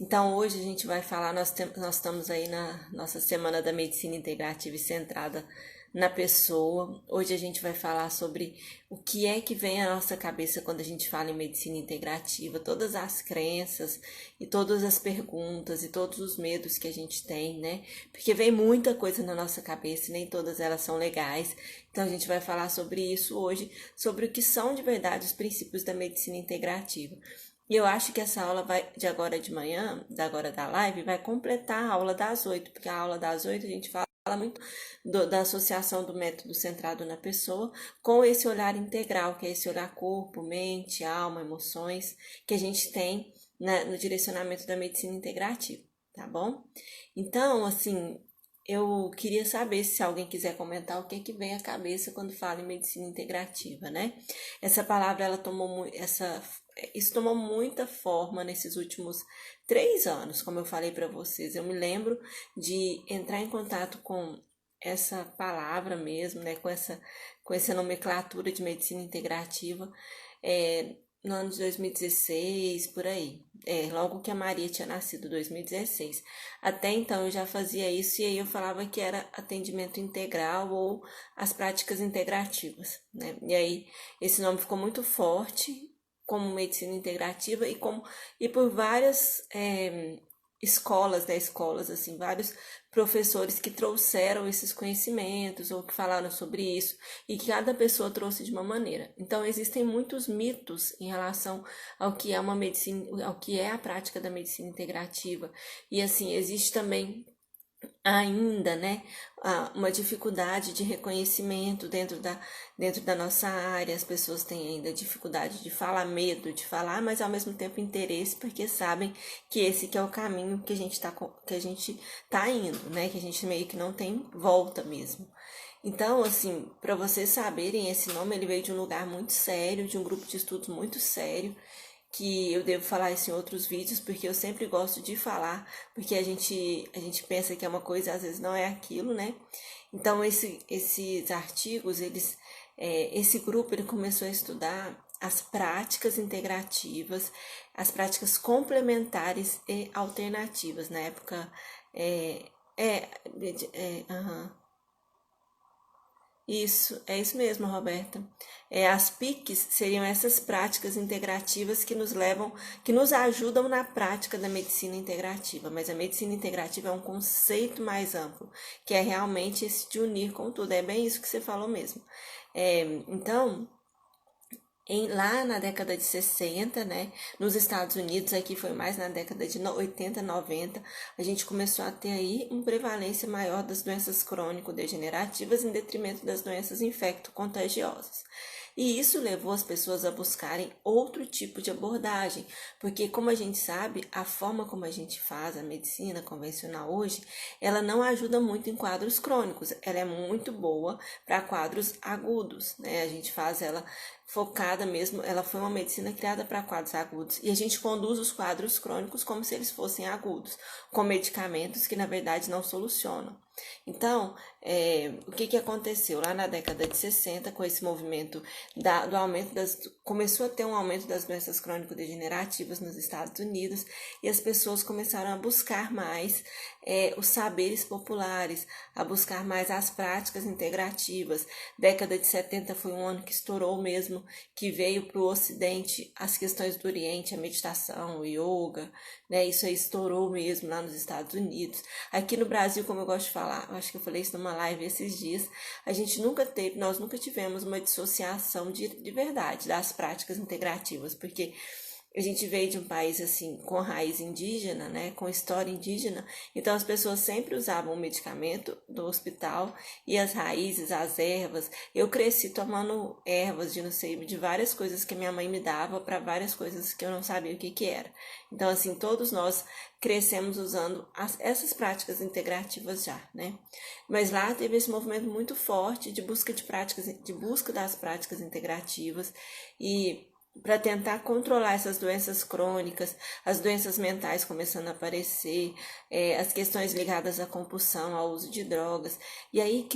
Então, hoje a gente vai falar, nós estamos aí na nossa Semana da Medicina Integrativa e centrada na pessoa. Hoje a gente vai falar sobre o que é que vem à nossa cabeça quando a gente fala em medicina integrativa, todas as crenças e todas as perguntas e todos os medos que a gente tem, né? Porque vem muita coisa na nossa cabeça e nem todas elas são legais. Então a gente vai falar sobre isso hoje, sobre o que são de verdade os princípios da medicina integrativa. E eu acho que essa aula vai, de agora de manhã, da agora da live, vai completar a aula das 8, porque a aula das 8 a gente fala muito da associação do método centrado na pessoa com esse olhar integral, que é esse olhar corpo, mente, alma, emoções, que a gente tem no direcionamento da medicina integrativa, tá bom? Então, assim, eu queria saber se alguém quiser comentar o que é que vem à cabeça quando fala em medicina integrativa, né? Essa palavra, isso tomou muita forma nesses últimos 3 anos, como eu falei para vocês. Eu me lembro de entrar em contato com essa palavra mesmo, né? Com essa nomenclatura de medicina integrativa, no ano de 2016, por aí. Logo que a Maria tinha nascido, 2016. Até então eu já fazia isso e aí eu falava que era atendimento integral ou as práticas integrativas, né? E aí esse nome ficou muito forte como medicina integrativa e por várias escolas, né, escolas assim, vários professores que trouxeram esses conhecimentos ou que falaram sobre isso e que cada pessoa trouxe de uma maneira. Então existem muitos mitos em relação ao que é uma medicina, ao que é a prática da medicina integrativa. E assim, existe também ainda, né, uma dificuldade de reconhecimento dentro da nossa área. As pessoas têm ainda dificuldade de falar, medo de falar, mas ao mesmo tempo interesse, porque sabem que esse que é o caminho que a gente tá indo, né, que a gente meio que não tem volta mesmo. Então, assim, para vocês saberem, esse nome ele veio de um lugar muito sério, de um grupo de estudos muito sério, que eu devo falar isso em outros vídeos, porque eu sempre gosto de falar, porque a gente pensa que é uma coisa, às vezes não é aquilo, né? Então, esses artigos, esse grupo, ele começou a estudar as práticas integrativas, as práticas complementares e alternativas. Na época, aham. Isso, é isso mesmo, Roberta. As PICs seriam essas práticas integrativas que nos ajudam na prática da medicina integrativa, mas a medicina integrativa é um conceito mais amplo, que é realmente esse de unir com tudo. É bem isso que você falou mesmo. Então, lá na década de 60, né, nos Estados Unidos, aqui foi mais na década de 80, 90, a gente começou a ter aí uma prevalência maior das doenças crônico-degenerativas em detrimento das doenças infecto-contagiosas. E isso levou as pessoas a buscarem outro tipo de abordagem, porque como a gente sabe, a forma como a gente faz a medicina convencional hoje, ela não ajuda muito em quadros crônicos, ela é muito boa para quadros agudos, né? A gente faz ela focada mesmo, ela foi uma medicina criada para quadros agudos e a gente conduz os quadros crônicos como se eles fossem agudos, com medicamentos que na verdade não solucionam. Então, o que aconteceu? Lá na década de 60, com esse movimento do aumento começou a ter um aumento das doenças crônico-degenerativas nos Estados Unidos e as pessoas começaram a buscar mais os saberes populares, a buscar mais as práticas integrativas. Década de 70 foi um ano que estourou mesmo, que veio para o Ocidente as questões do Oriente, a meditação, o yoga, né? Isso aí estourou mesmo lá nos Estados Unidos. Aqui no Brasil, como eu gosto de falar, acho que eu falei isso numa live esses dias, nós nunca tivemos uma dissociação de verdade das práticas integrativas, porque a gente veio de um país assim com raiz indígena, né, com história indígena, então as pessoas sempre usavam o medicamento do hospital e as raízes, as ervas. Eu cresci tomando ervas de não sei, de várias coisas que minha mãe me dava para várias coisas que eu não sabia o que era. Então assim, todos nós crescemos usando essas práticas integrativas já, né? Mas lá teve esse movimento muito forte de busca das práticas integrativas e para tentar controlar essas doenças crônicas, as doenças mentais começando a aparecer, as questões ligadas à compulsão, ao uso de drogas. E aí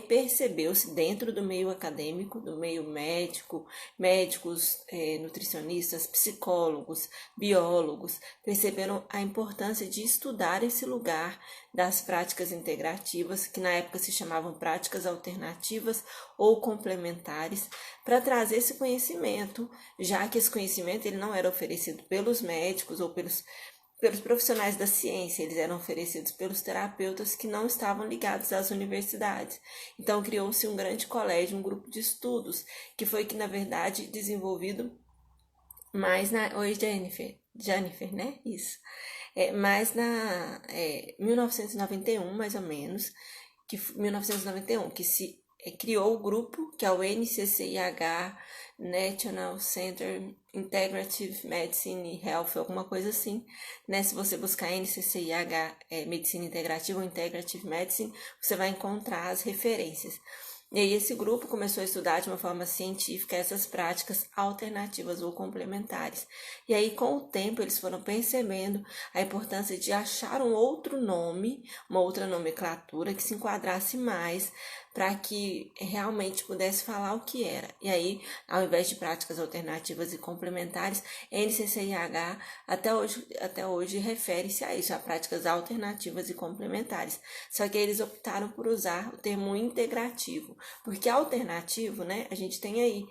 percebeu-se dentro do meio acadêmico, do meio médico, médicos, nutricionistas, psicólogos, biólogos, perceberam a importância de estudar esse lugar das práticas integrativas, que na época se chamavam práticas alternativas ou complementares, para trazer esse conhecimento, já que esse conhecimento ele não era oferecido pelos médicos ou pelos profissionais da ciência, eles eram oferecidos pelos terapeutas que não estavam ligados às universidades. Então criou-se um grande colégio, um grupo de estudos, que foi que na verdade desenvolvido mais na... Oi, Jennifer, né? Isso. Mais na 1991, mais ou menos, 1991, que se criou o grupo, que é o NCCIH, National Center Integrative Medicine e Health, alguma coisa assim, né? Se você buscar NCCIH, Medicina Integrativa ou Integrative Medicine, você vai encontrar as referências. E aí esse grupo começou a estudar de uma forma científica essas práticas alternativas ou complementares. E aí com o tempo eles foram percebendo a importância de achar um outro nome, uma outra nomenclatura que se enquadrasse mais para que realmente pudesse falar o que era. E aí, ao invés de práticas alternativas e complementares, NCCIH até hoje refere-se a isso, a práticas alternativas e complementares. Só que eles optaram por usar o termo integrativo, porque alternativo, né, a gente tem aí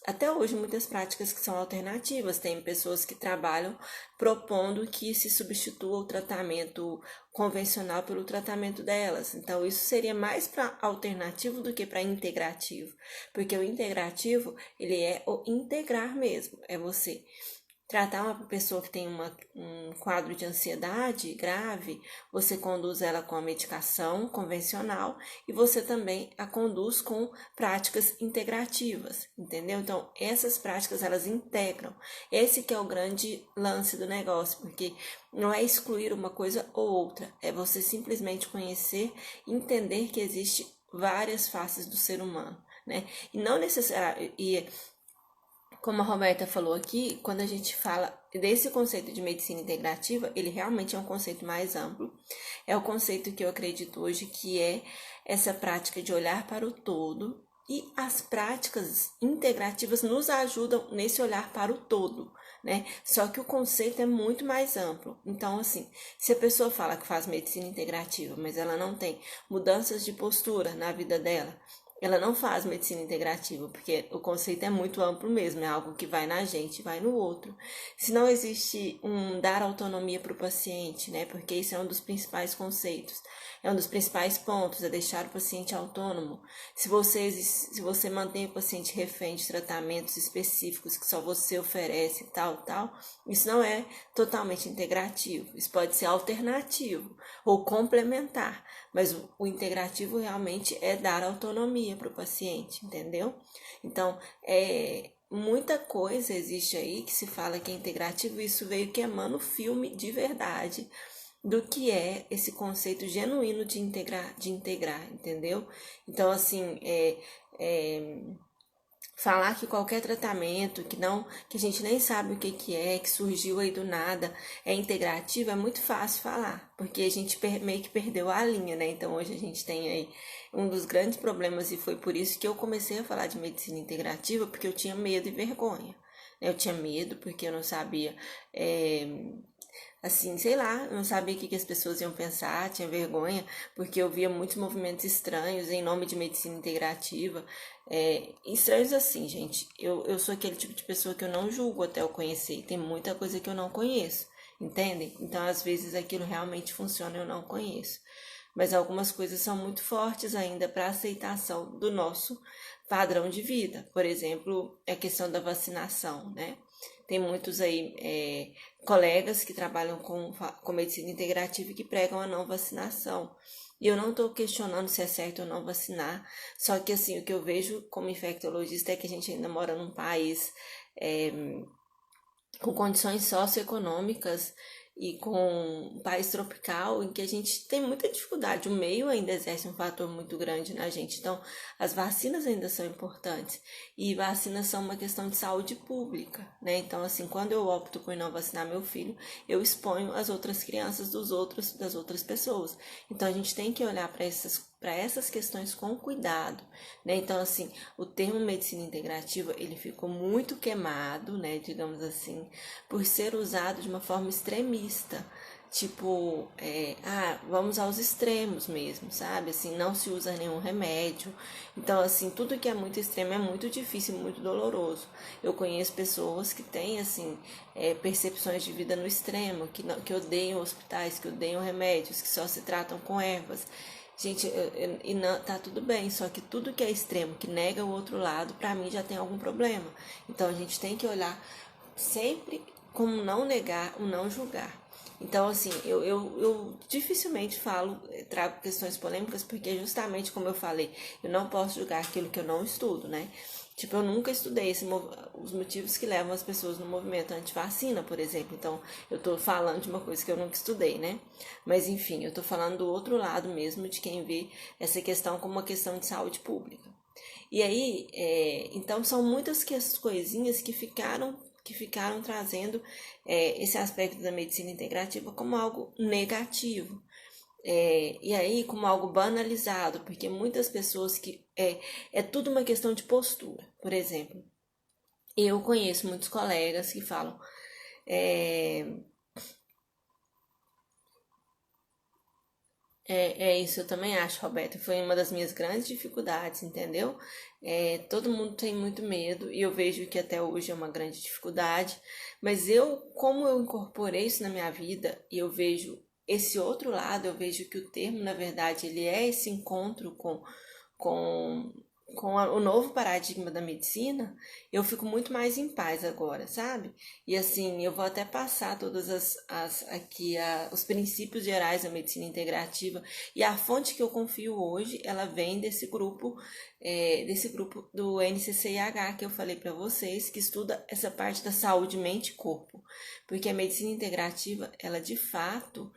até hoje muitas práticas que são alternativas, tem pessoas que trabalham propondo que se substitua o tratamento convencional pelo tratamento delas. Então isso seria mais para alternativo do que para integrativo, porque o integrativo, ele é o integrar mesmo, é você tratar uma pessoa que tem um quadro de ansiedade grave, você conduz ela com a medicação convencional e você também a conduz com práticas integrativas, entendeu? Então, essas práticas, elas integram. Esse que é o grande lance do negócio, porque não é excluir uma coisa ou outra, é você simplesmente conhecer e entender que existe várias faces do ser humano, né? E não necessariamente... Como a Roberta falou aqui, quando a gente fala desse conceito de medicina integrativa, ele realmente é um conceito mais amplo. É o conceito que eu acredito hoje que é essa prática de olhar para o todo, e as práticas integrativas nos ajudam nesse olhar para o todo, né? Só que o conceito é muito mais amplo. Então, assim, se a pessoa fala que faz medicina integrativa, mas ela não tem mudanças de postura na vida dela, ela não faz medicina integrativa, porque o conceito é muito amplo mesmo, é algo que vai na gente e vai no outro. Se não existe um dar autonomia para o paciente, né? Porque isso é um dos principais conceitos, é um dos principais pontos, é deixar o paciente autônomo. Se você mantém o paciente refém de tratamentos específicos que só você oferece, tal, isso não é totalmente integrativo. Isso pode ser alternativo ou complementar, mas o integrativo realmente é dar autonomia para o paciente, entendeu? Então, muita coisa existe aí que se fala que é integrativo, e isso veio queimando o filme de verdade do que é esse conceito genuíno de integrar, entendeu? Então, assim, falar que qualquer tratamento que a gente nem sabe o que é, que surgiu aí do nada, é integrativo, é muito fácil falar, porque a gente meio que perdeu a linha, né? Então hoje a gente tem aí um dos grandes problemas, e foi por isso que eu comecei a falar de medicina integrativa, porque eu tinha medo e vergonha. Eu tinha medo porque eu não sabia, assim, sei lá, eu não sabia o que as pessoas iam pensar, tinha vergonha, porque eu via muitos movimentos estranhos em nome de medicina integrativa. Estranhos assim, gente, eu sou aquele tipo de pessoa que eu não julgo até eu conhecer, e tem muita coisa que eu não conheço, entendem? Então, às vezes, aquilo realmente funciona, eu não conheço. Mas algumas coisas são muito fortes ainda para a aceitação do nosso padrão de vida. Por exemplo, a questão da vacinação, né? Tem muitos aí colegas que trabalham com medicina integrativa e que pregam a não vacinação. E eu não estou questionando se é certo ou não vacinar, só que assim, o que eu vejo como infectologista é que a gente ainda mora num país com condições socioeconômicas e com um país tropical em que a gente tem muita dificuldade. O meio ainda exerce um fator muito grande na gente. Então, as vacinas ainda são importantes. E vacinas são uma questão de saúde pública, né? Então, assim, quando eu opto por não vacinar meu filho, eu exponho as outras crianças das outras pessoas. Então, a gente tem que olhar para essas questões com cuidado, né? Então, assim, o termo medicina integrativa, ele ficou muito queimado, né, digamos assim, por ser usado de uma forma extremista, tipo, vamos aos extremos mesmo, sabe? Assim, não se usa nenhum remédio. Então, assim, tudo que é muito extremo é muito difícil, muito doloroso. Eu conheço pessoas que têm, assim, percepções de vida no extremo, que odeiam hospitais, que odeiam remédios, que só se tratam com ervas. Gente, e não, tá tudo bem, só que tudo que é extremo, que nega o outro lado, pra mim já tem algum problema. Então a gente tem que olhar sempre como não negar, o não julgar. Então, assim, eu dificilmente trago questões polêmicas, porque justamente como eu falei, eu não posso julgar aquilo que eu não estudo, né? Tipo, eu nunca estudei os motivos que levam as pessoas no movimento anti-vacina, por exemplo. Então, eu tô falando de uma coisa que eu nunca estudei, né? Mas, enfim, eu tô falando do outro lado mesmo, de quem vê essa questão como uma questão de saúde pública. E aí, então, são muitas coisinhas que ficaram trazendo esse aspecto da medicina integrativa como algo negativo. E aí, como algo banalizado, porque muitas pessoas que. É tudo uma questão de postura. Por exemplo, eu conheço muitos colegas que falam. É, isso, eu também acho, Roberto. Foi uma das minhas grandes dificuldades, entendeu? Todo mundo tem muito medo e eu vejo que até hoje é uma grande dificuldade, mas como eu incorporei isso na minha vida e eu vejo esse outro lado, eu vejo que o termo, na verdade, ele é esse encontro com, o novo paradigma da medicina, eu fico muito mais em paz agora, sabe? E assim, eu vou até passar todas os princípios gerais da medicina integrativa e a fonte que eu confio hoje, ela vem desse grupo do NCCIH que eu falei para vocês, que estuda essa parte da saúde mente e corpo, porque a medicina integrativa, ela de fato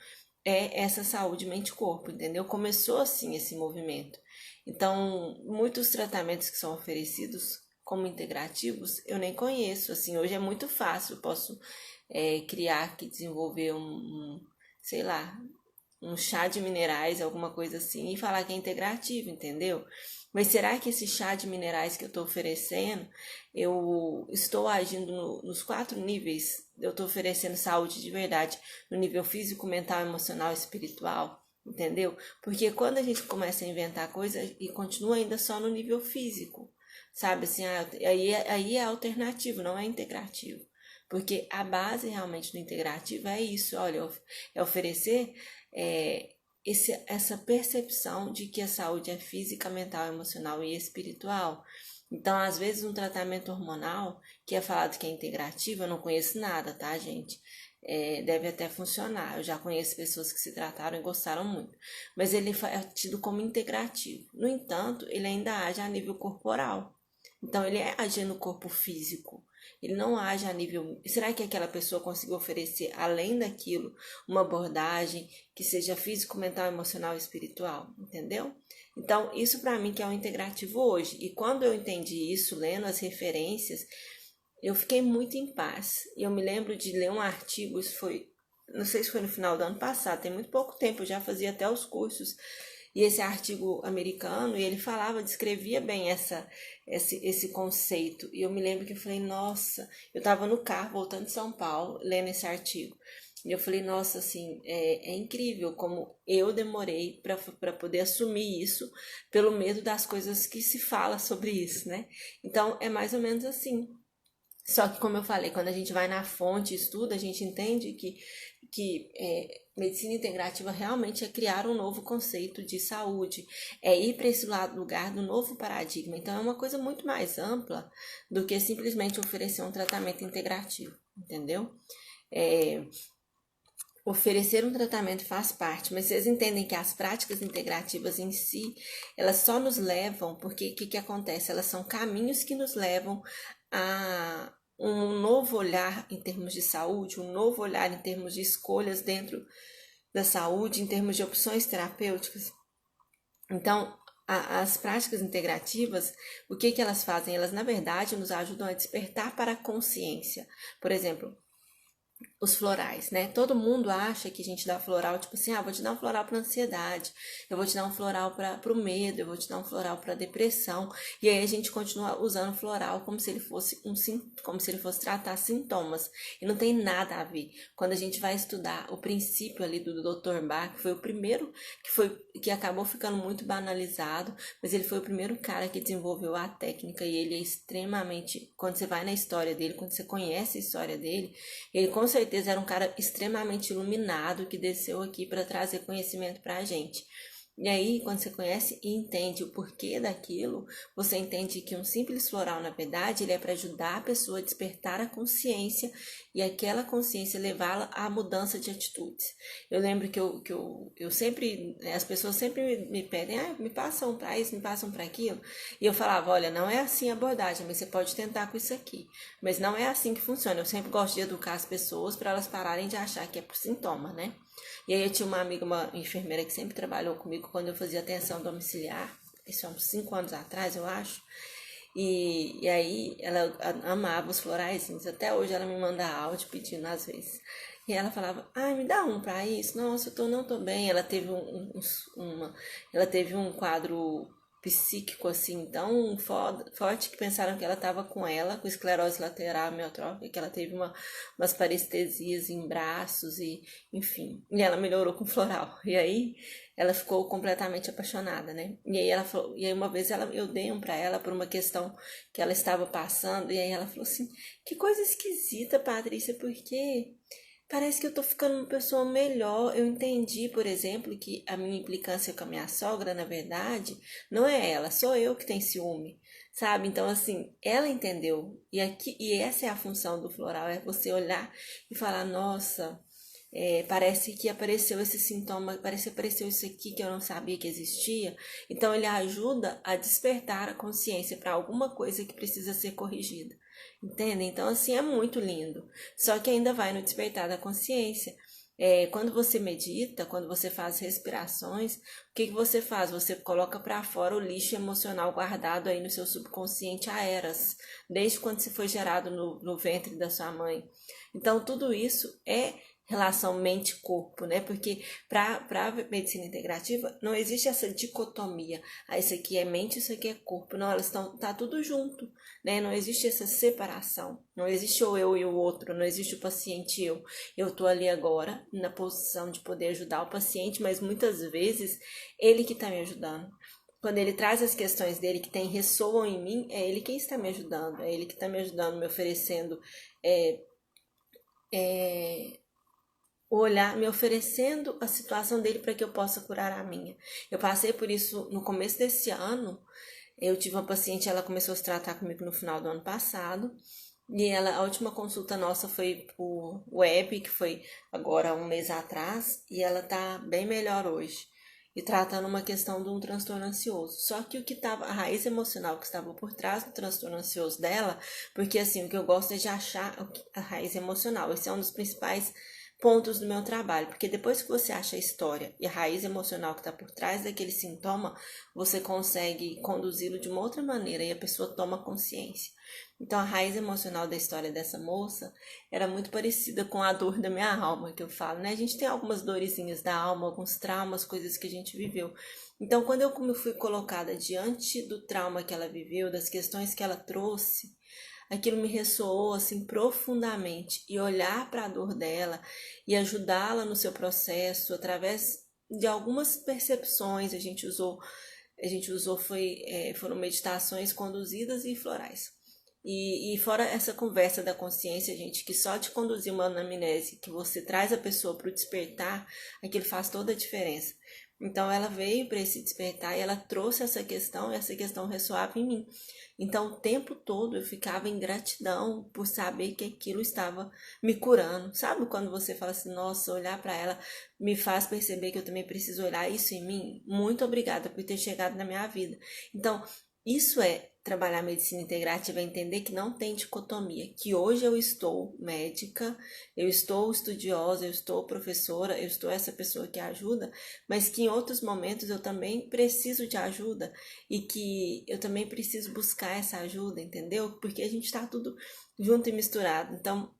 é essa saúde mente e corpo, entendeu? Começou assim esse movimento. Então, muitos tratamentos que são oferecidos como integrativos, eu nem conheço. Assim, hoje é muito fácil, eu posso criar aqui, desenvolver sei lá, um chá de minerais, alguma coisa assim, e falar que é integrativo, entendeu? Mas será que esse chá de minerais que eu estou oferecendo, eu estou agindo nos 4 níveis? Eu estou oferecendo saúde de verdade no nível físico, mental, emocional e espiritual? Entendeu? Porque quando a gente começa a inventar coisas e continua ainda só no nível físico, sabe? Assim, aí é alternativo, não é integrativo. Porque a base realmente do integrativo é isso, olha, é oferecer é, essa percepção de que a saúde é física, mental, emocional e espiritual. Então, às vezes, um tratamento hormonal, que é falado que é integrativo, eu não conheço nada, tá, gente? Deve até funcionar. Eu já conheço pessoas que se trataram e gostaram muito. Mas ele é tido como integrativo. No entanto, ele ainda age a nível corporal. Então, ele age no corpo físico. Ele não age a nível. Será que aquela pessoa conseguiu oferecer, além daquilo, uma abordagem que seja físico, mental, emocional e espiritual? Entendeu? Então, isso para mim que é um integrativo hoje. E quando eu entendi isso, lendo as referências, eu fiquei muito em paz. E eu me lembro de ler um artigo, isso foi, não sei se foi no final do ano passado, tem muito pouco tempo, eu já fazia até os cursos. E esse artigo americano, e ele descrevia bem esse conceito. E eu me lembro que eu falei, nossa, eu estava no carro voltando de São Paulo, lendo esse artigo. E eu falei, nossa, assim, é incrível como eu demorei para poder assumir isso, pelo medo das coisas que se fala sobre isso, né? Então, é mais ou menos assim. Só que, como eu falei, quando a gente vai na fonte e estuda, a gente entende que medicina integrativa realmente é criar um novo conceito de saúde, é ir para esse lugar do novo paradigma. Então, é uma coisa muito mais ampla do que simplesmente oferecer um tratamento integrativo, entendeu? Oferecer um tratamento faz parte, mas vocês entendem que as práticas integrativas em si, elas só nos levam, porque o que acontece? Elas são caminhos que nos levam um novo olhar em termos de saúde, um novo olhar em termos de escolhas dentro da saúde, em termos de opções terapêuticas. Então, as práticas integrativas, o que elas fazem? Elas, na verdade, nos ajudam a despertar para a consciência. Por exemplo, os florais, né? Todo mundo acha que a gente dá floral, tipo assim, vou te dar um floral para ansiedade, eu vou te dar um floral para o medo, eu vou te dar um floral para depressão, e aí a gente continua usando floral como se ele fosse como se ele fosse tratar sintomas, e não tem nada a ver. Quando a gente vai estudar o princípio ali do Dr. Bach, que foi o primeiro que acabou ficando muito banalizado, mas ele foi o primeiro cara que desenvolveu a técnica, e ele é extremamente, quando você vai na história dele, quando você conhece a história dele, ele com certeza era um cara extremamente iluminado que desceu aqui para trazer conhecimento para a gente. E aí, quando você conhece e entende o porquê daquilo, você entende que um simples floral, na verdade, ele é para ajudar a pessoa a despertar a consciência e aquela consciência levá-la à mudança de atitudes. Eu lembro que eu sempre, as pessoas sempre me pedem, me passam para isso, me passam para aquilo. E eu falava, olha, não é assim a abordagem, mas você pode tentar com isso aqui. Mas não é assim que funciona. Eu sempre gosto de educar as pessoas para elas pararem de achar que é por sintoma, né? E aí eu tinha uma amiga, uma enfermeira que sempre trabalhou comigo quando eu fazia atenção domiciliar, isso há uns 5 anos atrás, eu acho. E aí ela amava os floraizinhos, até hoje ela me manda áudio pedindo às vezes. E ela falava, me dá um pra isso, nossa, não tô bem. Ela teve ela teve um quadro psíquico assim tão forte que pensaram que ela estava com esclerose lateral amiotrófica, que ela teve umas parestesias em braços e enfim, e ela melhorou com floral. E aí ela ficou completamente apaixonada, né? E aí ela falou, e aí uma vez eu dei um para ela por uma questão que ela estava passando, e aí ela falou assim: "Que coisa esquisita, Patrícia, porque parece que eu tô ficando uma pessoa melhor. Eu entendi, por exemplo, que a minha implicância com a minha sogra, na verdade, não é ela, sou eu que tenho ciúme, sabe? Então, assim, ela entendeu. E essa é a função do floral, é você olhar e falar, nossa, parece que apareceu esse sintoma, parece que apareceu isso aqui que eu não sabia que existia. Então, ele ajuda a despertar a consciência para alguma coisa que precisa ser corrigida. Entende? Então, assim, é muito lindo. Só que ainda vai no despertar da consciência. Quando você medita, quando você faz respirações, o que você faz? Você coloca para fora o lixo emocional guardado aí no seu subconsciente há eras, desde quando você foi gerado no ventre da sua mãe. Então, tudo isso é relação mente-corpo, né? Porque para medicina integrativa não existe essa dicotomia. Isso aqui é mente, isso aqui é corpo. Não, tá tudo junto, né? Não existe essa separação. Não existe o eu e o outro, não existe o paciente e eu. Eu tô ali agora na posição de poder ajudar o paciente, mas muitas vezes ele que tá me ajudando. Quando ele traz as questões dele que ressoam em mim, é ele quem está me ajudando, é ele que está me ajudando, me oferecendo o olhar, me oferecendo a situação dele para que eu possa curar a minha. Eu passei por isso no começo desse ano. Eu tive uma paciente, ela começou a se tratar comigo no final do ano passado. E a última consulta nossa foi por web, que foi agora um mês atrás, e ela tá bem melhor hoje. E tratando uma questão de um transtorno ansioso. Só que a raiz emocional que estava por trás do transtorno ansioso dela, porque assim, o que eu gosto é de achar a raiz emocional. Esse é um dos principais pontos do meu trabalho, porque depois que você acha a história e a raiz emocional que está por trás daquele sintoma, você consegue conduzi-lo de uma outra maneira e a pessoa toma consciência. Então, a raiz emocional da história dessa moça era muito parecida com a dor da minha alma, que eu falo, né? A gente tem algumas dorezinhas da alma, alguns traumas, coisas que a gente viveu. Então, quando eu fui colocada diante do trauma que ela viveu, das questões que ela trouxe, aquilo me ressoou assim profundamente, e olhar para a dor dela e ajudá-la no seu processo através de algumas percepções. Foram meditações conduzidas e florais. E fora essa conversa da consciência, gente, que só de conduzir uma anamnese, que você traz a pessoa para o despertar, aquilo faz toda a diferença. Então ela veio para esse despertar e ela trouxe essa questão, e essa questão ressoava em mim. Então o tempo todo eu ficava em gratidão por saber que aquilo estava me curando. Sabe quando você fala assim, nossa, olhar para ela me faz perceber que eu também preciso olhar isso em mim? Muito obrigada por ter chegado na minha vida. Então, Isso é trabalhar medicina integrativa, é entender que não tem dicotomia, que hoje eu estou médica, eu estou estudiosa, eu estou professora, eu estou essa pessoa que ajuda, mas que em outros momentos eu também preciso de ajuda e que eu também preciso buscar essa ajuda, entendeu? Porque a gente está tudo junto e misturado. Então,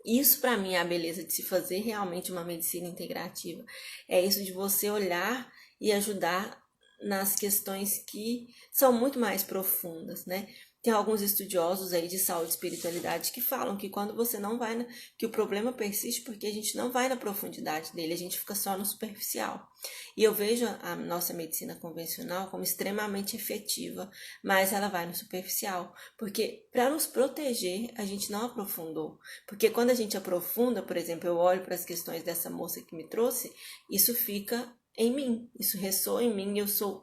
isso para mim é a beleza de se fazer realmente uma medicina integrativa. É isso de você olhar e ajudar nas questões que são muito mais profundas, né? Tem alguns estudiosos aí de saúde e espiritualidade que falam que quando você não vai que o problema persiste porque a gente não vai na profundidade dele, a gente fica só no superficial. E eu vejo a nossa medicina convencional como extremamente efetiva, mas ela vai no superficial, porque para nos proteger, a gente não aprofundou. Porque quando a gente aprofunda, por exemplo, eu olho para as questões dessa moça que me trouxe, isso fica em mim, isso ressoa em mim e eu sou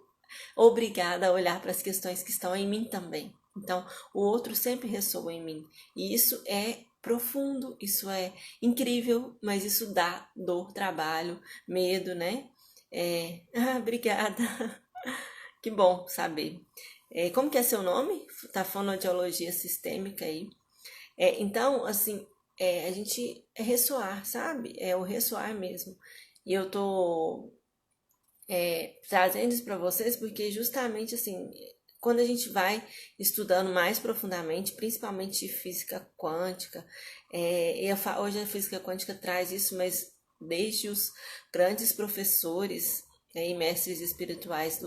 obrigada a olhar para as questões que estão em mim também. Então, o outro sempre ressoa em mim. E isso é profundo, isso é incrível, mas isso dá dor, trabalho, medo, né? Obrigada. Que bom saber. Como que é seu nome? Tá fonoaudiologia sistêmica aí. Então, assim, a gente é ressoar, sabe? É o ressoar mesmo. E eu tô trazendo isso para vocês porque justamente assim, quando a gente vai estudando mais profundamente, principalmente física quântica, hoje a física quântica traz isso, mas desde os grandes professores, né, e mestres espirituais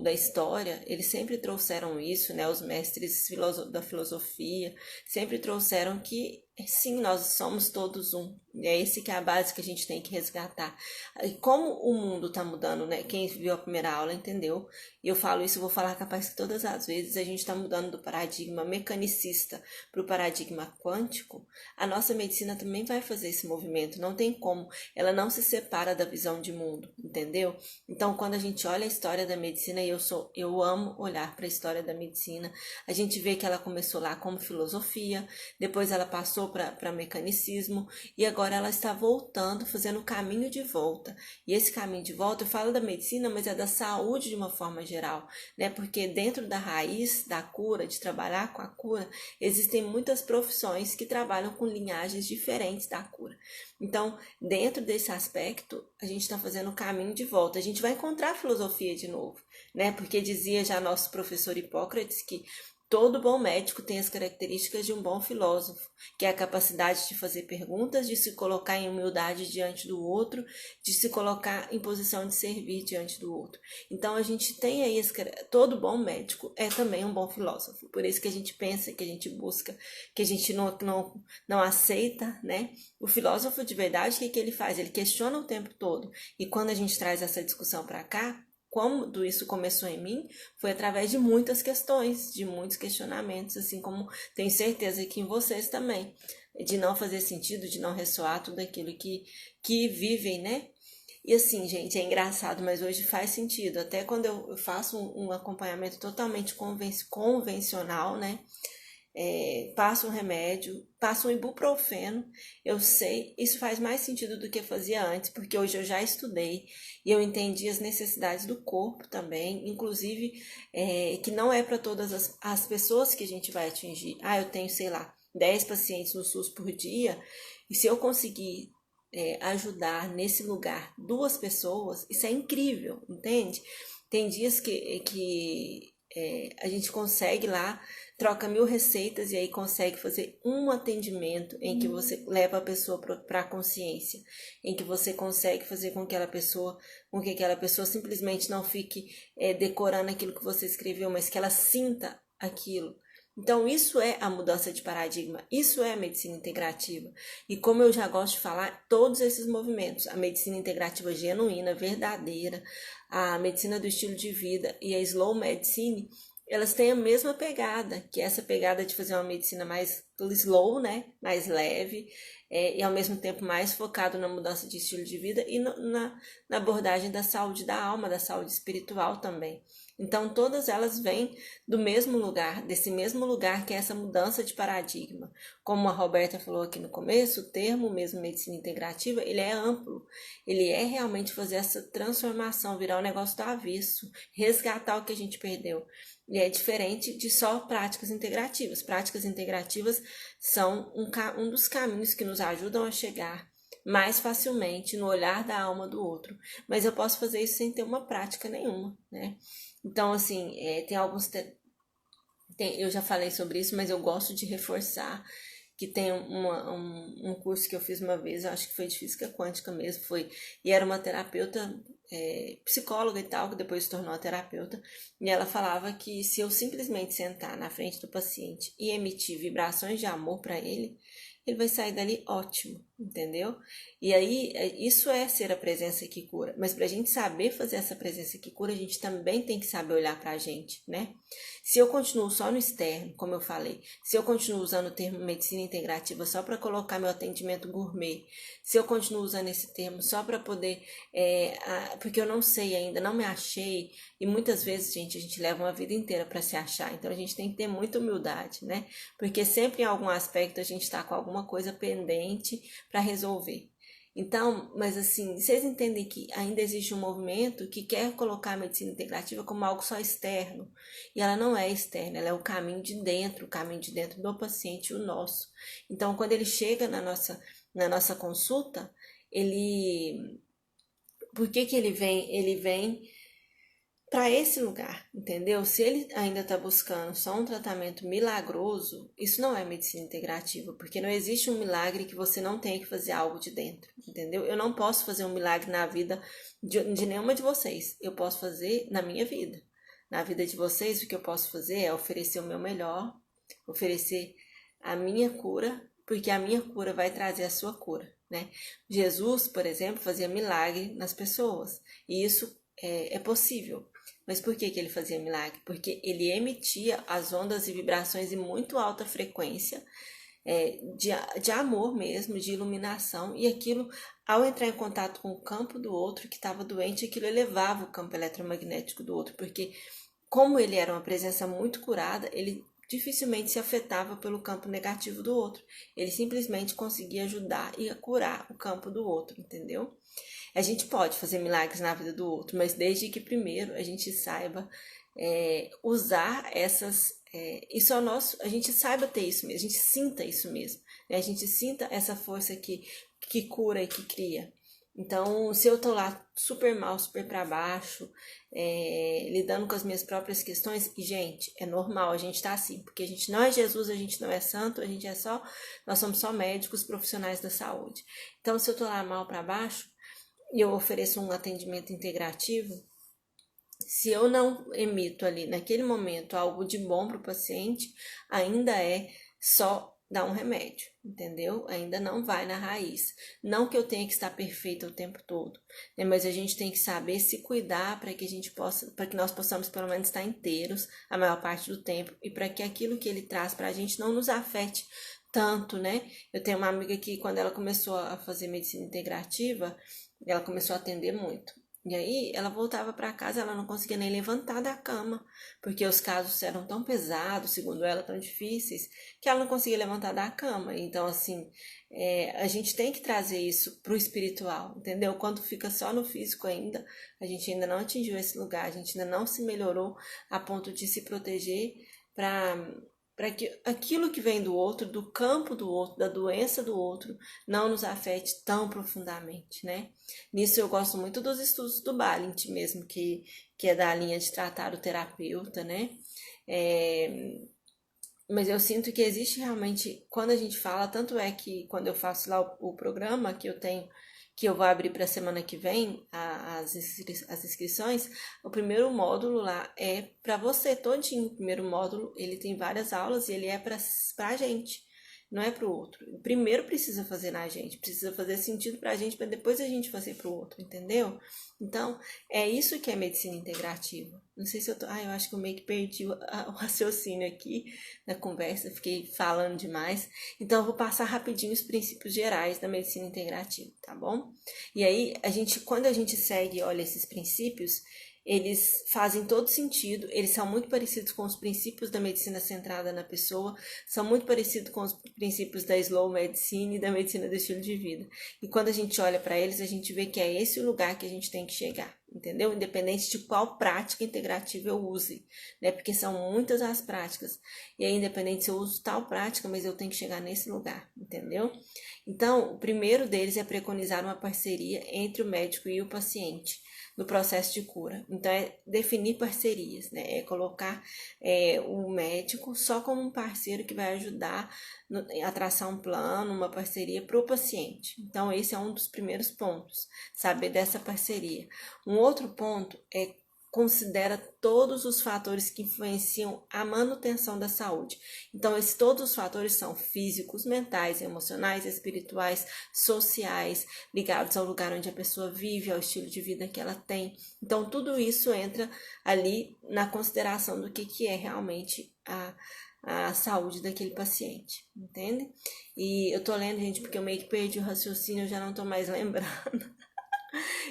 da história, eles sempre trouxeram isso, né? Os mestres da filosofia sempre trouxeram que sim, nós somos todos um. É esse que é a base que a gente tem que resgatar. E como o mundo está mudando, né? Quem viu a primeira aula entendeu. E eu falo isso, eu vou falar capaz que todas as vezes a gente está mudando do paradigma mecanicista para o paradigma quântico. A nossa medicina também vai fazer esse movimento. Não tem como. Ela não se separa da visão de mundo, entendeu? Então, quando a gente olha a história da medicina, e eu amo olhar para a história da medicina, a gente vê que ela começou lá como filosofia, depois ela passou para mecanicismo e agora ela está voltando, fazendo o caminho de volta. E esse caminho de volta, eu falo da medicina, mas é da saúde de uma forma geral, né? Porque dentro da raiz da cura, de trabalhar com a cura, existem muitas profissões que trabalham com linhagens diferentes da cura. Então, dentro desse aspecto, a gente está fazendo o caminho de volta. A gente vai encontrar a filosofia de novo, né? Porque dizia já nosso professor Hipócrates que todo bom médico tem as características de um bom filósofo, que é a capacidade de fazer perguntas, de se colocar em humildade diante do outro, de se colocar em posição de servir diante do outro. Então a gente tem aí, todo bom médico é também um bom filósofo. Por isso que a gente pensa, que a gente busca, que a gente não aceita, né? O filósofo de verdade, o que ele faz? Ele questiona o tempo todo. E quando a gente traz essa discussão para cá, como isso começou em mim, foi através de muitas questões, de muitos questionamentos, assim como tenho certeza que em vocês também, de não fazer sentido, de não ressoar tudo aquilo que vivem, né? E assim, gente, é engraçado, mas hoje faz sentido. Até quando eu faço um acompanhamento totalmente convencional, né? Passo um remédio, passo um ibuprofeno, eu sei, isso faz mais sentido do que fazia antes, porque hoje eu já estudei e eu entendi as necessidades do corpo também, inclusive que não é para todas as pessoas que a gente vai atingir. Eu tenho, sei lá, 10 pacientes no SUS por dia, e se eu conseguir ajudar nesse lugar 2 pessoas, isso é incrível, entende? Tem dias que a gente consegue lá, troca 1000 receitas e aí consegue fazer um atendimento em que você leva a pessoa para a consciência, em que você consegue fazer com que aquela pessoa simplesmente não fique decorando aquilo que você escreveu, mas que ela sinta aquilo. Então, isso é a mudança de paradigma, isso é a medicina integrativa. E como eu já gosto de falar, todos esses movimentos, a medicina integrativa genuína, verdadeira, a medicina do estilo de vida e a slow medicine, elas têm a mesma pegada, que é essa pegada de fazer uma medicina mais slow, né? Mais leve, e ao mesmo tempo mais focado na mudança de estilo de vida e na abordagem da saúde da alma, da saúde espiritual também. Então, todas elas vêm do mesmo lugar, desse mesmo lugar que é essa mudança de paradigma. Como a Roberta falou aqui no começo, o termo mesmo medicina integrativa, ele é amplo. Ele é realmente fazer essa transformação, virar um negócio do avesso, resgatar o que a gente perdeu. E é diferente de só práticas integrativas. Práticas integrativas são um dos caminhos que nos ajudam a chegar mais facilmente no olhar da alma do outro. Mas eu posso fazer isso sem ter uma prática nenhuma, né? Então, assim, tem alguns... eu já falei sobre isso, mas eu gosto de reforçar que tem um curso que eu fiz uma vez, eu acho que foi de física quântica mesmo, e era uma terapeuta, psicóloga e tal, que depois se tornou terapeuta, e ela falava que se eu simplesmente sentar na frente do paciente e emitir vibrações de amor para ele vai sair dali ótimo, entendeu? E aí, isso é ser a presença que cura, mas pra gente saber fazer essa presença que cura, a gente também tem que saber olhar pra gente, né? Se eu continuo só no externo, como eu falei, se eu continuo usando o termo medicina integrativa só para colocar meu atendimento gourmet, se eu continuo usando esse termo só para poder, porque eu não sei ainda, não me achei, e muitas vezes, gente, a gente leva uma vida inteira para se achar, então a gente tem que ter muita humildade, né? Porque sempre em algum aspecto a gente está com alguma coisa pendente para resolver. Então, mas assim, vocês entendem que ainda existe um movimento que quer colocar a medicina integrativa como algo só externo. E ela não é externa, ela é o caminho de dentro, o caminho de dentro do paciente, o nosso. Então, quando ele chega na nossa consulta, por que que ele vem? Ele vem para esse lugar, entendeu? Se ele ainda está buscando só um tratamento milagroso, isso não é medicina integrativa, porque não existe um milagre que você não tenha que fazer algo de dentro, entendeu? Eu não posso fazer um milagre na vida de nenhuma de vocês, eu posso fazer na minha vida. Na vida de vocês, o que eu posso fazer é oferecer o meu melhor, oferecer a minha cura, porque a minha cura vai trazer a sua cura, né? Jesus, por exemplo, fazia milagre nas pessoas, e isso é possível. Mas por que ele fazia milagre? Porque ele emitia as ondas e vibrações de muito alta frequência, de amor mesmo, de iluminação, e aquilo, ao entrar em contato com o campo do outro que estava doente, aquilo elevava o campo eletromagnético do outro, porque como ele era uma presença muito curada, ele dificilmente se afetava pelo campo negativo do outro. Ele simplesmente conseguia ajudar e curar o campo do outro, entendeu? A gente pode fazer milagres na vida do outro, mas desde que primeiro a gente saiba usar isso é o nosso, a gente saiba ter isso mesmo, a gente sinta isso mesmo, né? A gente sinta essa força que cura e que cria. Então, se eu tô lá super mal, super para baixo, lidando com as minhas próprias questões, e gente, é normal a gente tá assim, porque a gente não é Jesus, a gente não é santo, nós somos só médicos profissionais da saúde. Então, se eu tô lá mal para baixo, e eu ofereço um atendimento integrativo, se eu não emito ali naquele momento algo de bom para o paciente, ainda é só dar um remédio, entendeu? Ainda não vai na raiz. Não que eu tenha que estar perfeita o tempo todo, né? Mas a gente tem que saber se cuidar para que nós possamos pelo menos estar inteiros a maior parte do tempo e para que aquilo que ele traz para a gente não nos afete tanto, né? Eu tenho uma amiga que quando ela começou a fazer medicina integrativa, ela começou a atender muito. E aí ela voltava para casa, ela não conseguia nem levantar da cama, porque os casos eram tão pesados, segundo ela, tão difíceis, que ela não conseguia levantar da cama. Então, assim, a gente tem que trazer isso pro espiritual, entendeu? Quando fica só no físico ainda, a gente ainda não atingiu esse lugar, a gente ainda não se melhorou a ponto de se proteger para que aquilo que vem do outro, do campo do outro, da doença do outro, não nos afete tão profundamente, né? Nisso eu gosto muito dos estudos do Balint mesmo, que é da linha de tratar o terapeuta, né? Mas eu sinto que existe realmente, quando a gente fala, tanto é que quando eu faço lá o programa que eu vou abrir para a semana que vem, as inscrições, o primeiro módulo lá é para você todinho. O primeiro módulo, ele tem várias aulas e ele é para a gente. não é para o outro. Primeiro precisa fazer na gente, precisa fazer sentido para a gente, para depois a gente fazer para o outro, entendeu? Então, é isso que é medicina integrativa. Não sei se eu tô... eu acho que eu meio que perdi o raciocínio aqui na conversa, fiquei falando demais. Então, eu vou passar rapidinho os princípios gerais da medicina integrativa, tá bom? E aí, quando a gente segue e olha esses princípios, eles fazem todo sentido, eles são muito parecidos com os princípios da medicina centrada na pessoa, são muito parecidos com os princípios da slow medicine e da medicina do estilo de vida. E quando a gente olha para eles, a gente vê que é esse o lugar que a gente tem que chegar, entendeu? Independente de qual prática integrativa eu use, né? Porque são muitas as práticas. E aí, independente se eu uso tal prática, mas eu tenho que chegar nesse lugar, entendeu? Então, o primeiro deles é preconizar uma parceria entre o médico e o paciente no processo de cura. Então, é definir parcerias, né? É colocar o médico só como um parceiro que vai ajudar a traçar um plano, uma parceria para o paciente. Então, esse é um dos primeiros pontos, saber dessa parceria. Um outro ponto é considera todos os fatores que influenciam a manutenção da saúde. Então, todos os fatores são físicos, mentais, emocionais, espirituais, sociais, ligados ao lugar onde a pessoa vive, ao estilo de vida que ela tem. Então, tudo isso entra ali na consideração do que é realmente a saúde daquele paciente, entende? E eu tô lendo, gente, porque eu meio que perdi o raciocínio, eu já não tô mais lembrando.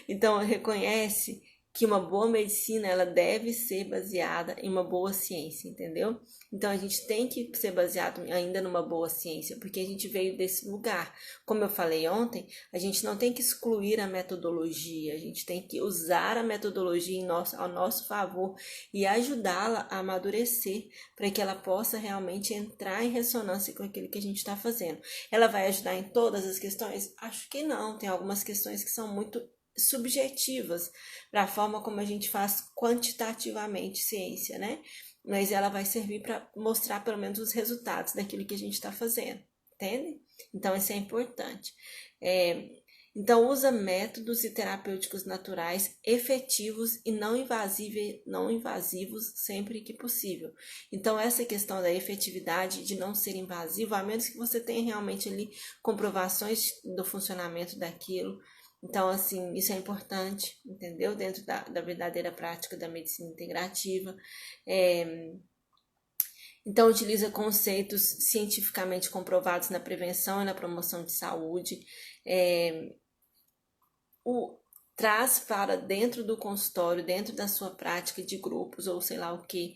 Então, reconhece que uma boa medicina, ela deve ser baseada em uma boa ciência, entendeu? Então, a gente tem que ser baseado ainda numa boa ciência, porque a gente veio desse lugar. Como eu falei ontem, a gente não tem que excluir a metodologia, a gente tem que usar a metodologia ao nosso favor e ajudá-la a amadurecer para que ela possa realmente entrar em ressonância com aquilo que a gente está fazendo. Ela vai ajudar em todas as questões? Acho que não, tem algumas questões que são muito subjetivas para a forma como a gente faz quantitativamente ciência, né? Mas ela vai servir para mostrar pelo menos os resultados daquilo que a gente está fazendo, entende? Então, isso é importante. Então, usa métodos e terapêuticos naturais efetivos e não invasivos sempre que possível. Então, essa questão da efetividade de não ser invasivo, a menos que você tenha realmente ali comprovações do funcionamento daquilo. Então, assim, isso é importante, entendeu? Dentro da verdadeira prática da medicina integrativa. Então, utiliza conceitos cientificamente comprovados na prevenção e na promoção de saúde. Traz para dentro do consultório, dentro da sua prática de grupos ou sei lá o que,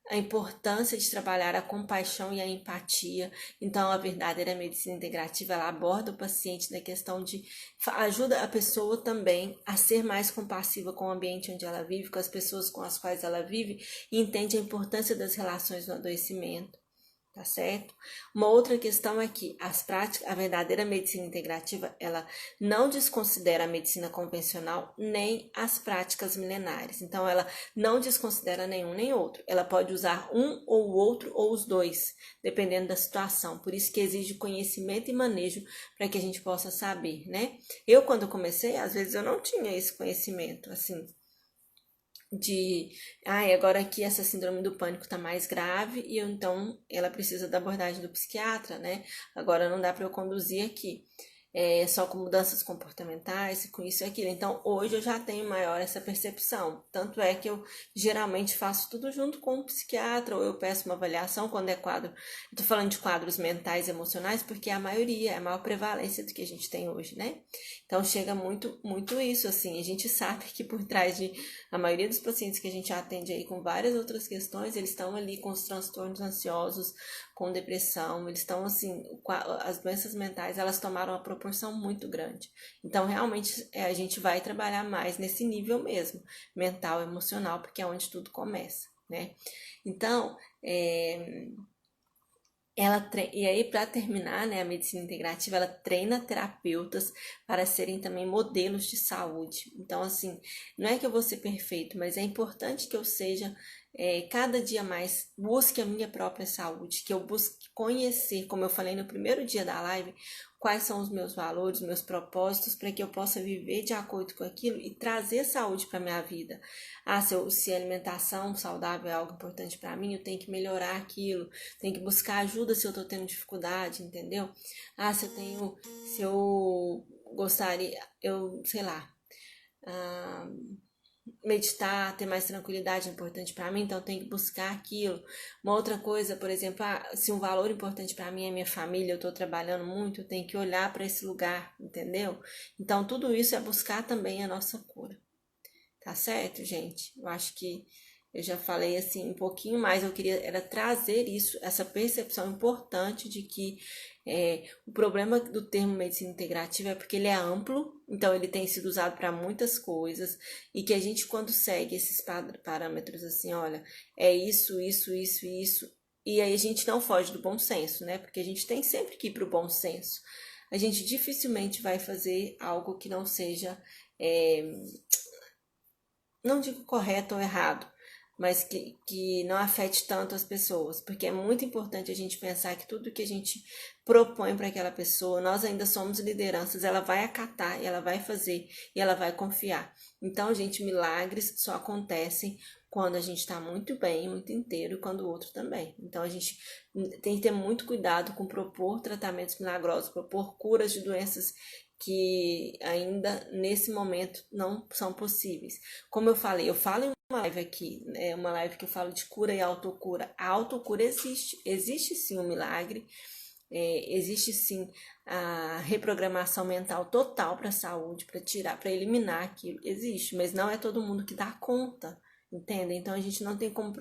a importância de trabalhar a compaixão e a empatia. Então, a verdadeira medicina integrativa, ela aborda o paciente na questão de ajuda a pessoa também a ser mais compassiva com o ambiente onde ela vive, com as pessoas com as quais ela vive, e entende a importância das relações no adoecimento. Tá certo? Uma outra questão é que a verdadeira medicina integrativa, ela não desconsidera a medicina convencional nem as práticas milenares. Então, ela não desconsidera nenhum nem outro. Ela pode usar um ou o outro ou os dois, dependendo da situação. Por isso que exige conhecimento e manejo para que a gente possa saber, né? Eu, quando comecei, às vezes eu não tinha esse conhecimento, assim, agora aqui essa síndrome do pânico tá mais grave e então ela precisa da abordagem do psiquiatra, né? Agora não dá para eu conduzir aqui. Só com mudanças comportamentais, com isso e aquilo. Então, hoje eu já tenho maior essa percepção. Tanto é que eu geralmente faço tudo junto com um psiquiatra, ou eu peço uma avaliação quando é quadro. Eu tô falando de quadros mentais e emocionais, porque é a maioria, é a maior prevalência do que a gente tem hoje, né? Então, chega muito, muito isso, assim. A gente sabe que por trás de a maioria dos pacientes que a gente atende aí com várias outras questões, eles estão ali com os transtornos ansiosos, com depressão, eles estão assim, as doenças mentais, elas tomaram uma proporção muito grande. Então, realmente, a gente vai trabalhar mais nesse nível mesmo, mental, emocional, porque é onde tudo começa, né? Então, e aí, para terminar, né, a medicina integrativa, ela treina terapeutas para serem também modelos de saúde. Então, assim, não é que eu vou ser perfeito, mas é importante que eu seja cada dia mais busque a minha própria saúde, que eu busque conhecer, como eu falei no primeiro dia da live, quais são os meus valores, meus propósitos, para que eu possa viver de acordo com aquilo e trazer saúde para minha vida. Se a alimentação saudável é algo importante para mim, eu tenho que melhorar aquilo, tenho que buscar ajuda se eu estou tendo dificuldade, entendeu? Se eu gostaria, sei lá, meditar, ter mais tranquilidade é importante para mim, então eu tenho que buscar aquilo. Uma outra coisa, por exemplo, se um valor importante para mim é minha família, eu estou trabalhando muito, eu tenho que olhar para esse lugar, entendeu? Então tudo isso é buscar também a nossa cura. Tá certo, gente? Eu acho que eu já falei assim um pouquinho mais, eu queria era trazer isso, essa percepção importante de que o problema do termo medicina integrativa é porque ele é amplo, então ele tem sido usado para muitas coisas, e que a gente, quando segue esses parâmetros assim, olha, é isso, e aí a gente não foge do bom senso, né? Porque a gente tem sempre que ir para o bom senso. A gente dificilmente vai fazer algo que não seja, não digo correto ou errado, mas que não afete tanto as pessoas, porque é muito importante a gente pensar que tudo que a gente propõe para aquela pessoa, nós ainda somos lideranças, ela vai acatar, ela vai fazer e ela vai confiar. Então, gente, milagres só acontecem quando a gente está muito bem, muito inteiro, e quando o outro também. Então, a gente tem que ter muito cuidado com propor tratamentos milagrosos, propor curas de doenças que ainda nesse momento não são possíveis. Como eu falo em uma live aqui, é uma live que eu falo de cura e autocura. A autocura existe sim um milagre, existe sim a reprogramação mental total para a saúde, para tirar, para eliminar aquilo. Existe, mas não é todo mundo que dá conta, entende? Então a gente não tem como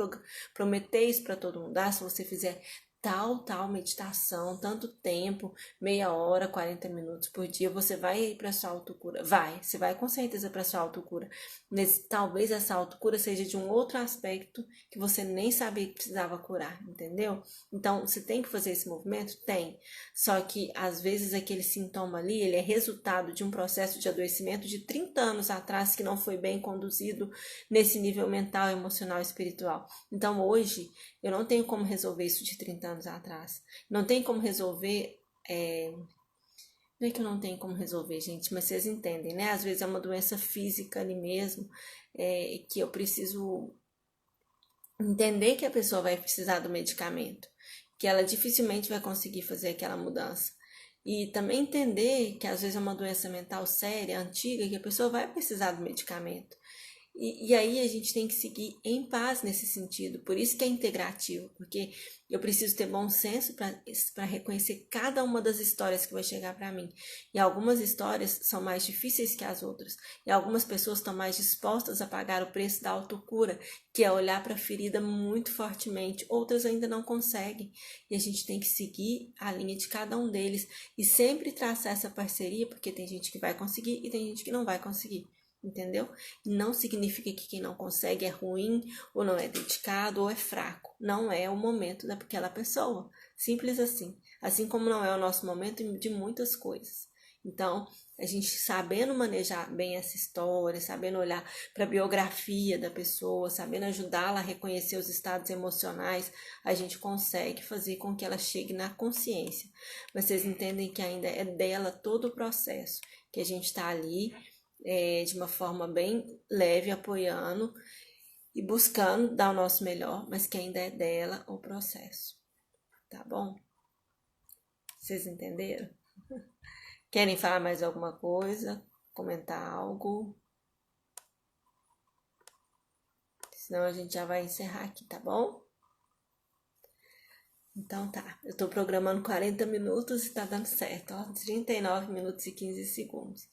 prometer isso para todo mundo. Se você fizer tal meditação, tanto tempo, meia hora, 40 minutos por dia, você vai ir para sua autocura. Você vai com certeza para sua autocura. Mas talvez essa autocura seja de um outro aspecto que você nem sabia que precisava curar, entendeu? Então, você tem que fazer esse movimento? Tem. Só que, às vezes, aquele sintoma ali, ele é resultado de um processo de adoecimento de 30 anos atrás que não foi bem conduzido nesse nível mental, emocional e espiritual. Então, hoje, eu não tenho como resolver isso de 30 anos atrás. Não tem como resolver. Não é que eu não tenho como resolver, gente, mas vocês entendem, né? Às vezes é uma doença física ali mesmo, que eu preciso entender que a pessoa vai precisar do medicamento, que ela dificilmente vai conseguir fazer aquela mudança. E também entender que às vezes é uma doença mental séria, antiga, que a pessoa vai precisar do medicamento. E aí a gente tem que seguir em paz nesse sentido. Por isso que é integrativo, porque eu preciso ter bom senso para reconhecer cada uma das histórias que vai chegar para mim. E algumas histórias são mais difíceis que as outras. E algumas pessoas estão mais dispostas a pagar o preço da autocura, que é olhar para a ferida muito fortemente. Outras ainda não conseguem. E a gente tem que seguir a linha de cada um deles e sempre traçar essa parceria, porque tem gente que vai conseguir e tem gente que não vai conseguir. Entendeu? Não significa que quem não consegue é ruim, ou não é dedicado, ou é fraco. Não é o momento daquela pessoa. Simples assim. Assim como não é o nosso momento de muitas coisas. Então, a gente sabendo manejar bem essa história, sabendo olhar para a biografia da pessoa, sabendo ajudá-la a reconhecer os estados emocionais, a gente consegue fazer com que ela chegue na consciência. Mas vocês entendem que ainda é dela todo o processo, que a gente está ali de uma forma bem leve, apoiando e buscando dar o nosso melhor, mas que ainda é dela o processo. Tá bom? Vocês entenderam? Querem falar mais alguma coisa? Comentar algo? Senão a gente já vai encerrar aqui, tá bom? Então tá, eu tô programando 40 minutos e tá dando certo, ó, 39 minutos e 15 segundos.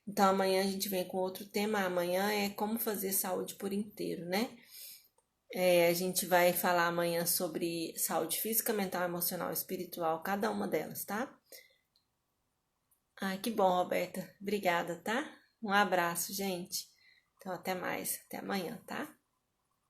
Então amanhã a gente vem com outro tema. Amanhã é como fazer saúde por inteiro, né? A gente vai falar amanhã sobre saúde física, mental, emocional e espiritual, cada uma delas, tá? Ah, que bom, Roberta. Obrigada, tá? Um abraço, gente. Então até mais, até amanhã, tá?